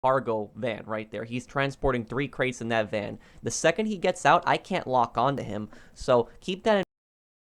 cargo van right there. He's transporting 3 crates in that van. The second he gets out, I can't lock onto him. So keep that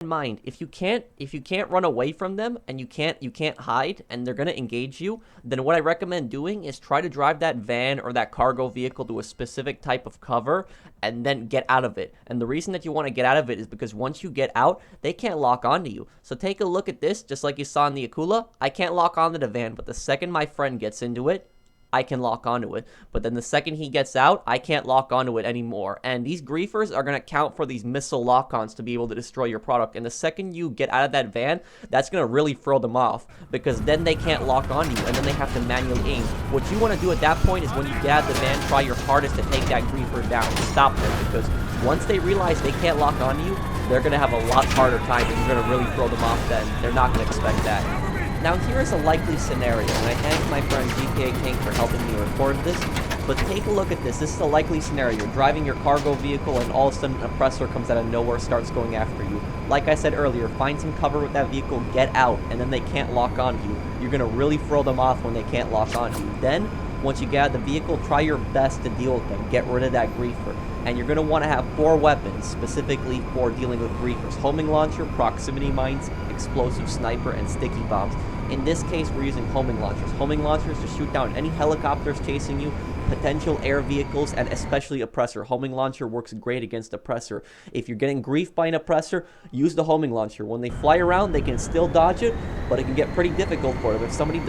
in mind. If you can't run away from them and you can't hide and they're gonna engage you, then what I recommend doing is try to drive that van or that cargo vehicle to a specific type of cover and then get out of it. And the reason that you want to get out of it is because once you get out, they can't lock onto you. So take a look at this, just like you saw in the Akula. I can't lock onto the van, but the second my friend gets into it, I can lock onto it. But then the second he gets out, I can't lock onto it anymore. And these griefers are going to count for these missile lock-ons to be able to destroy your product. And the second you get out of that van, that's going to really throw them off, because then they can't lock onto you, and then they have to manually aim. What you want to do at that point is when you get out of the van, try your hardest to take that griefer down, to stop them, because once they realize they can't lock onto you, they're going to have a lot harder time, and you're going to really throw them off then. They're not going to expect that. Now here is a likely scenario, and I thank my friend GTA King for helping me record this, but take a look at this. This is a likely scenario. You're driving your cargo vehicle and all of a sudden an oppressor comes out of nowhere, starts going after you. Like I said earlier, find some cover with that vehicle, get out, and then they can't lock onto you. You're going to really throw them off when they can't lock onto you. Then, once you get out of the vehicle, try your best to deal with them. Get rid of that griefer. And you're going to want to have 4 weapons specifically for dealing with griefers: homing launcher, proximity mines, explosive sniper, and sticky bombs. In this case, we're using homing launchers. Homing launchers to shoot down any helicopters chasing you, potential air vehicles, and especially oppressor. Homing launcher works great against oppressor. If you're getting griefed by an oppressor, use the homing launcher. When they fly around, they can still dodge it, but it can get pretty difficult for them. If somebody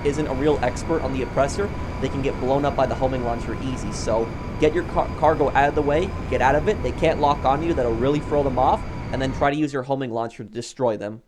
isn't a real expert on the oppressor, they can get blown up by the homing launcher easy. So get your cargo out of the way, get out of it. They can't lock on you. That'll really throw them off, and then try to use your homing launcher to destroy them.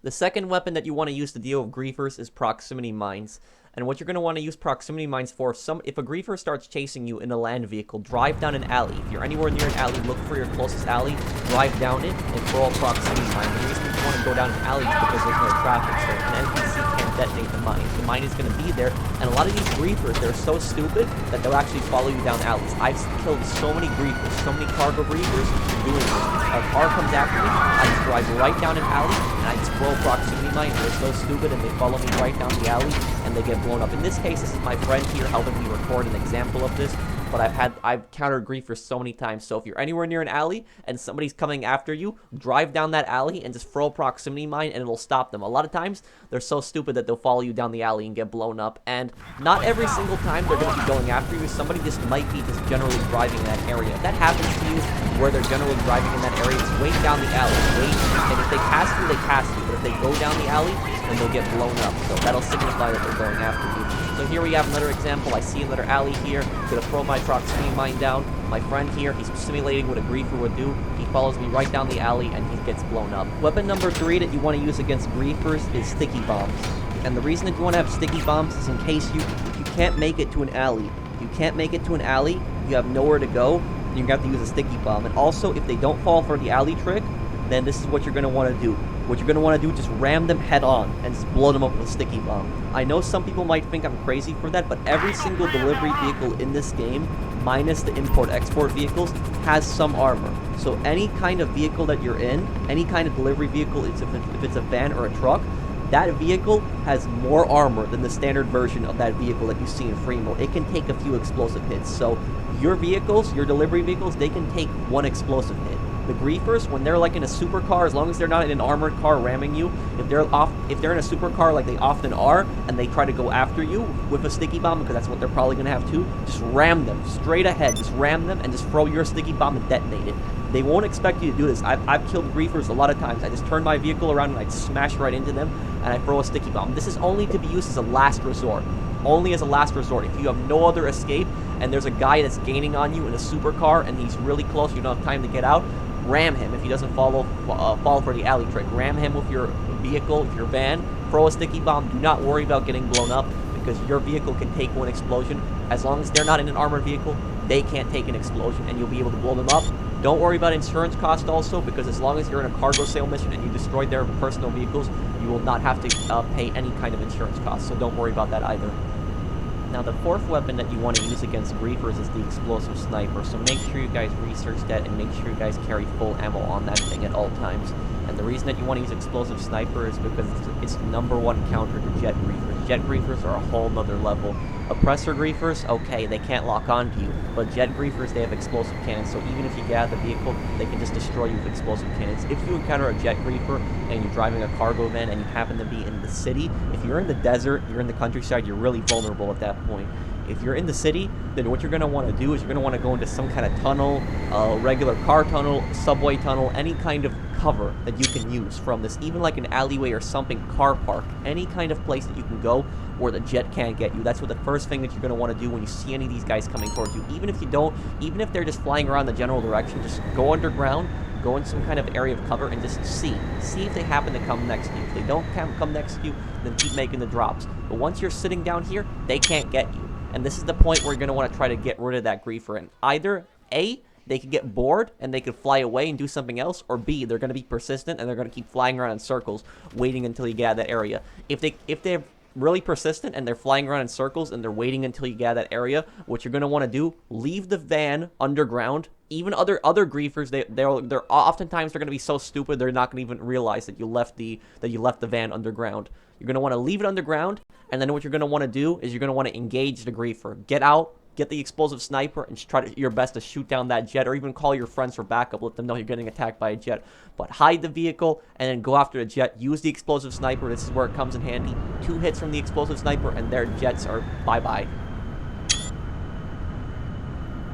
The second weapon that you want to use to deal with griefers is proximity mines. And what you're going to want to use proximity mines for, if a griefer starts chasing you in a land vehicle, drive down an alley. If you're anywhere near an alley, look for your closest alley, drive down it, and throw a proximity mine. The reason you want to go down an alley is because there's no traffic, so an NPC can't detonate the mine. The mine is going to be there, and a lot of these griefers, they're so stupid that they'll actually follow you down alleys. I've killed so many griefers, so many cargo griefers doing this. A car comes after me, I just drive right down an alley, and I just throw a proximity mine. They're so stupid, and they follow me right down the alley, and they get blown up. In this case, this is my friend here helping me record an example of this, but I've countered griefers so many times. So if you're anywhere near an alley and somebody's coming after you, drive down that alley and just throw a proximity mine and it'll stop them. A lot of times, they're so stupid that they'll follow you down the alley and get blown up, and not every single time they're going to be going after you. Somebody just might be just generally driving in that area. If that happens to you, where they're generally driving in that area, just wait down the alley, wait, and if they cast you, they cast you, but if they go down the alley, then they'll get blown up, so that'll signify that they're going after you. So here we have another example. I see another alley here. Gonna throw my proximity mine down. My friend here, he's simulating what a griefer would do. He follows me right down the alley and he gets blown up. Weapon number 3 that you want to use against griefers is sticky bombs. And the reason that you want to have sticky bombs is in case you can't make it to an alley. If you can't make it to an alley, you have nowhere to go, then you're gonna have to use a sticky bomb. And also, if they don't fall for the alley trick, then this is what you're gonna want to do. What you're going to want to do, just ram them head on and just blow them up with a sticky bomb. I know some people might think I'm crazy for that, but every single delivery vehicle in this game, minus the import-export vehicles, has some armor. So any kind of vehicle that you're in, any kind of delivery vehicle, if it's a van or a truck, that vehicle has more armor than the standard version of that vehicle that you see in free mode. It can take a few explosive hits. So your vehicles, your delivery vehicles, they can take 1 explosive hit. The griefers, when they're like in a supercar, as long as they're not in an armored car ramming you, if they're in a supercar like they often are, and they try to go after you with a sticky bomb, because that's what they're probably going to have too, just ram them straight ahead. Just ram them and just throw your sticky bomb and detonate it. They won't expect you to do this. I've killed griefers a lot of times. I just turn my vehicle around and I smash right into them, and I throw a sticky bomb. This is only to be used as a last resort. Only as a last resort. If you have no other escape, and there's a guy that's gaining on you in a supercar, and he's really close, you don't have time to get out, ram him if he doesn't fall for the alley trick. Ram him with your vehicle, with your van, throw a sticky bomb. Do not worry about getting blown up, because your vehicle can take 1 explosion. As long as they're not in an armored vehicle, they can't take an explosion, and you'll be able to blow them up. Don't worry about insurance cost also, because as long as you're in a cargo sale mission and you destroy their personal vehicles, you will not have to pay any kind of insurance costs, so don't worry about that either. Now, the 4th weapon that you want to use against griefers is the explosive sniper, so make sure you guys research that and make sure you guys carry full ammo on that thing at all times. And the reason that you want to use explosive sniper is because it's the #1 counter to jet griefers. jet griefers are a whole nother level. Oppressor griefers, okay, they can't lock onto you, but jet griefers, they have explosive cannons, so even if you get out of the vehicle, they can just destroy you with explosive cannons. If you encounter a jet griefer and you're driving a cargo van and you happen to be in the city, if you're in the desert, you're in the countryside, you're really vulnerable at that point. If you're in the city, then what you're going to want to do is you're going to want to go into some kind of tunnel, regular car tunnel, subway tunnel, any kind of cover that you can use from this, even like an alleyway or something, car park, any kind of place that you can go where the jet can't get you. That's what the first thing that you're going to want to do when you see any of these guys coming towards you. Even if you don't, even if they're just flying around the general direction, just go underground, go in some kind of area of cover and just see if they happen to come next to you. If they don't come next to you, then keep making the drops. But once you're sitting down here, they can't get you. And this is the point where you're going to want to try to get rid of that griefer. And either A, they could get bored and they could fly away and do something else, or B, they're going to be persistent and they're going to keep flying around in circles, waiting until you get out of that area. If they're really persistent and they're flying around in circles and they're waiting until you get out of that area, what you're going to want to do, leave the van underground. Even other griefers, they're oftentimes they're going to be so stupid they're not going to even realize that you left the van underground. You're going to want to leave it underground, and then what you're going to want to do is you're going to want to engage the griefer. Get out, get the explosive sniper, and try your best to shoot down that jet, or even call your friends for backup. Let them know you're getting attacked by a jet. But hide the vehicle, and then go after the jet. Use the explosive sniper. This is where it comes in handy. 2 hits from the explosive sniper, and their jets are bye-bye.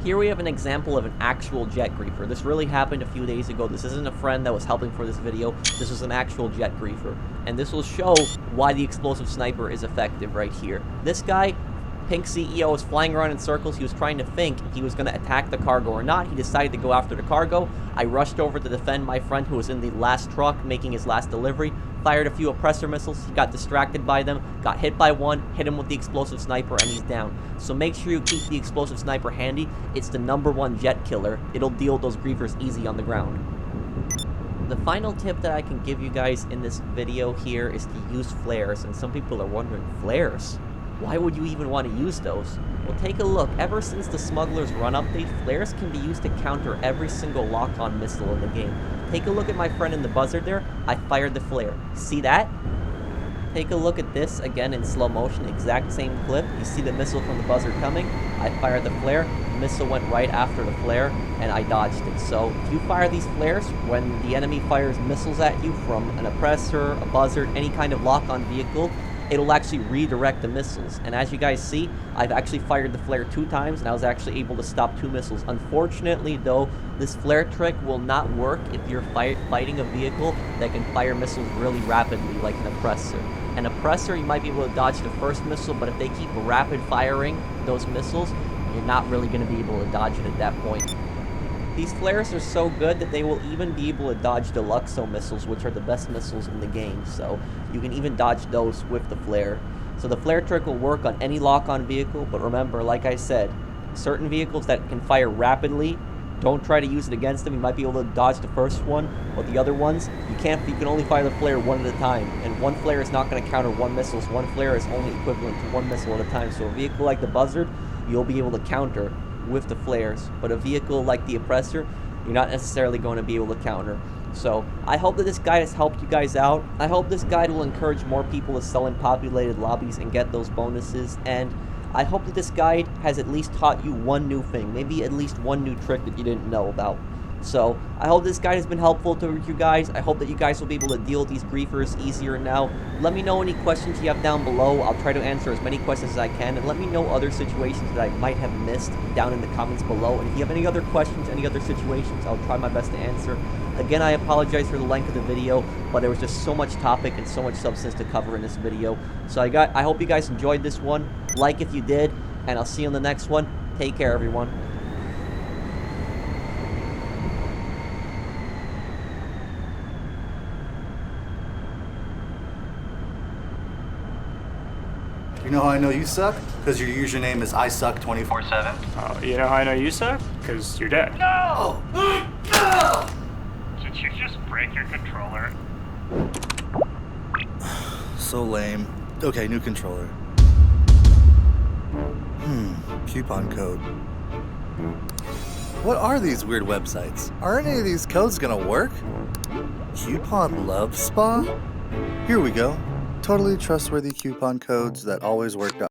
Here we have an example of an actual jet griefer. This really happened a few days ago. This isn't a friend that was helping for this video. This was an actual jet griefer. And this will show why the explosive sniper is effective right here. This guy, Pink CEO, was flying around in circles. He was trying to think if he was going to attack the cargo or not. He decided to go after the cargo. I rushed over to defend my friend who was in the last truck making his last delivery. Fired a few oppressor missiles. He got distracted by them. Got hit by one. Hit him with the explosive sniper, and he's down. So make sure you keep the explosive sniper handy. It's the #1 jet killer. It'll deal those griefers easy on the ground. The final tip that I can give you guys in this video here is to use flares. And some people are wondering, flares? Why would you even want to use those? Well, take a look. Ever since the Smuggler's Run update, flares can be used to counter every single lock-on missile in the game. Take a look at my friend in the buzzard there. I fired the flare. See that? Take a look at this again in slow motion, exact same clip. You see the missile from the buzzard coming. I fired the flare. The missile went right after the flare, and I dodged it. So if you fire these flares, when the enemy fires missiles at you from an oppressor, a buzzard, any kind of lock-on vehicle, it'll actually redirect the missiles. And as you guys see, I've actually fired the flare 2 times, and I was actually able to stop 2 missiles. Unfortunately, though, this flare trick will not work if you're fighting a vehicle that can fire missiles really rapidly, like an oppressor. An oppressor, you might be able to dodge the first missile, but if they keep rapid firing those missiles, you're not really going to be able to dodge it at that point. These flares are so good that they will even be able to dodge Deluxo missiles, which are the best missiles in the game. So you can even dodge those with the flare. So the flare trick will work on any lock-on vehicle, but remember, like I said, certain vehicles that can fire rapidly, don't try to use it against them. You might be able to dodge the first one, but the other ones, you can't. You can only fire the flare one at a time, and one flare is not going to counter 1 missile. So 1 flare is only equivalent to 1 missile at a time. So a vehicle like the Buzzard, you'll be able to counter with the flares, but a vehicle like the Oppressor, you're not necessarily going to be able to counter. So I hope that this guide has helped you guys out. I hope this guide will encourage more people to sell in populated lobbies and get those bonuses, and I hope that this guide has at least taught you one new thing, maybe at least one new trick that you didn't know about. So I hope this guide has been helpful to you guys. I hope that you guys will be able to deal with these griefers easier now. Let me know any questions you have down below. I'll try to answer as many questions as I can, and let me know other situations that I might have missed down in the comments below. And if you have any other questions, any other situations, I'll try my best to answer. Again, I apologize for the length of the video, but there was just so much topic and so much substance to cover in this video. So I hope you guys enjoyed this one. Like if you did, and I'll see you in the next one. Take care, everyone. You know how I know you suck? Because your username is ISuck247. Oh, you know how I know you suck? Because you're dead. No! Did you just break your controller? So lame. Okay, new controller. Coupon code. What are these weird websites? Are any of these codes gonna work? Coupon Love Spa? Here we go. Totally trustworthy coupon codes that always work to